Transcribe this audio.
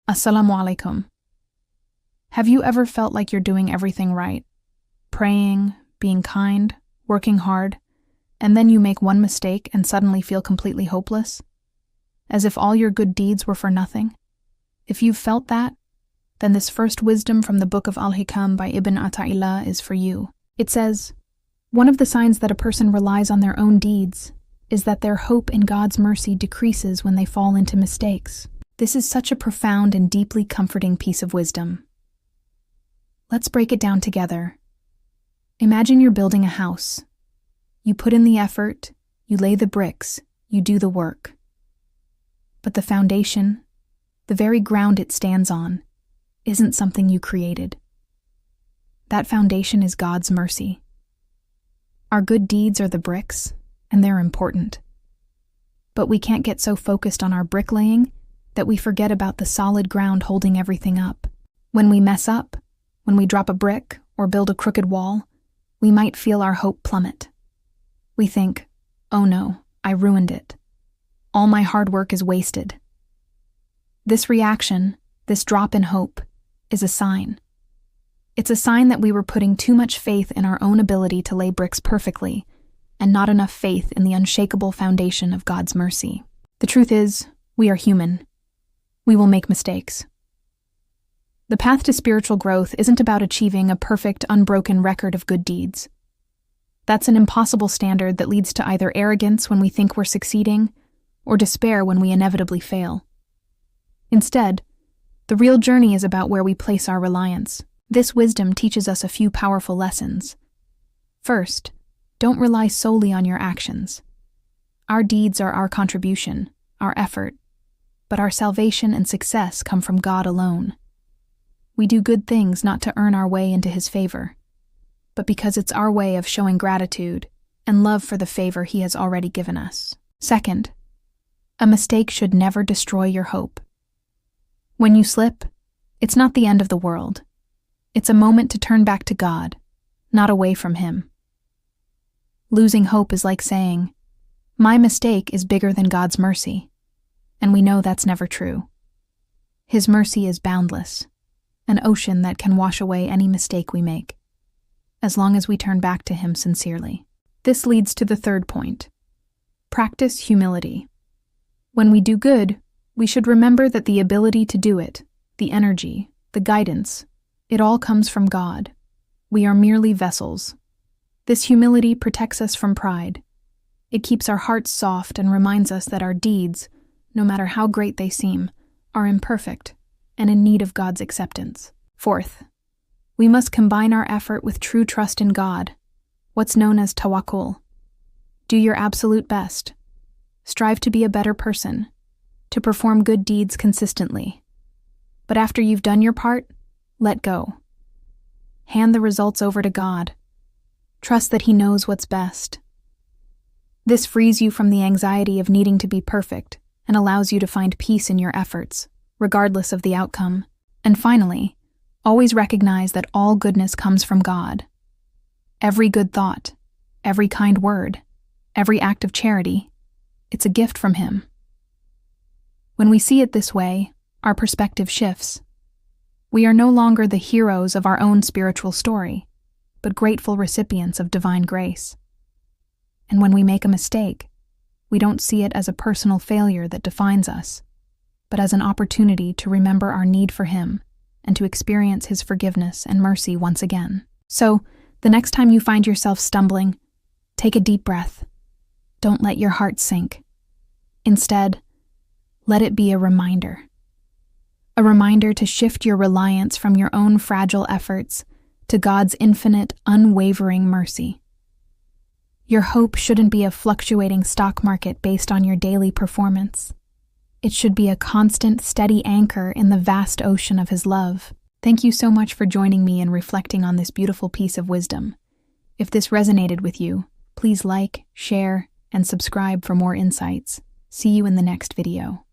Assalamu alaikum. Have you ever felt like you're doing everything right? Praying, being kind, working hard, and then you make one mistake and suddenly feel completely hopeless? As if all your good deeds were for nothing? If you've felt that, then this first wisdom from the book of Al-Hikam by Ibn Atha'illah is for you. It says, one of the signs that a person relies on their own deeds is that their hope in God's mercy decreases when they fall into mistakes. This is such a profound and deeply comforting piece of wisdom. Let's break it down together. Imagine you're building a house. You put in the effort, you lay the bricks, you do the work. But the foundation, the very ground it stands on, isn't something you created. That foundation is God's mercy. Our good deeds are the bricks, and they're important. But we can't get so focused on our bricklaying that we forget about the solid ground holding everything up. When we mess up, when we drop a brick or build a crooked wall, we might feel our hope plummet. We think, oh no, I ruined it. All my hard work is wasted. This reaction, this drop in hope, is a sign. It's a sign that we were putting too much faith in our own ability to lay bricks perfectly, and not enough faith in the unshakable foundation of God's mercy. The truth is, we are human. We will make mistakes. The path to spiritual growth isn't about achieving a perfect, unbroken record of good deeds. That's an impossible standard that leads to either arrogance when we think we're succeeding, or despair when we inevitably fail. Instead, the real journey is about where we place our reliance. This wisdom teaches us a few powerful lessons. First, don't rely solely on your actions. Our deeds are our contribution, our effort, but our salvation and success come from God alone. We do good things not to earn our way into His favor, but because it's our way of showing gratitude and love for the favor He has already given us. Second, a mistake should never destroy your hope. When you slip, it's not the end of the world. It's a moment to turn back to God, not away from Him. Losing hope is like saying, my mistake is bigger than God's mercy, and we know that's never true. His mercy is boundless, an ocean that can wash away any mistake we make, as long as we turn back to Him sincerely. This leads to the third point. Practice humility. When we do good, we should remember that the ability to do it, the energy, the guidance, it all comes from God. We are merely vessels. This humility protects us from pride. It keeps our hearts soft and reminds us that our deeds, no matter how great they seem, are imperfect and in need of God's acceptance. Fourth, we must combine our effort with true trust in God, what's known as tawakkul. Do your absolute best. Strive to be a better person, to perform good deeds consistently. But after you've done your part, let go. Hand the results over to God. Trust that He knows what's best. This frees you from the anxiety of needing to be perfect and allows you to find peace in your efforts, regardless of the outcome. And finally, always recognize that all goodness comes from God. Every good thought, every kind word, every act of charity, it's a gift from Him. When we see it this way, our perspective shifts. We are no longer the heroes of our own spiritual story, but grateful recipients of divine grace. And when we make a mistake, we don't see it as a personal failure that defines us, but as an opportunity to remember our need for Him and to experience His forgiveness and mercy once again. So, the next time you find yourself stumbling, take a deep breath. Don't let your heart sink. Instead, let it be a reminder to shift your reliance from your own fragile efforts to God's infinite, unwavering mercy. Your hope shouldn't be a fluctuating stock market based on your daily performance. It should be a constant, steady anchor in the vast ocean of His love. Thank you so much for joining me in reflecting on this beautiful piece of wisdom. If this resonated with you, please like, share, and subscribe for more insights. See you in the next video.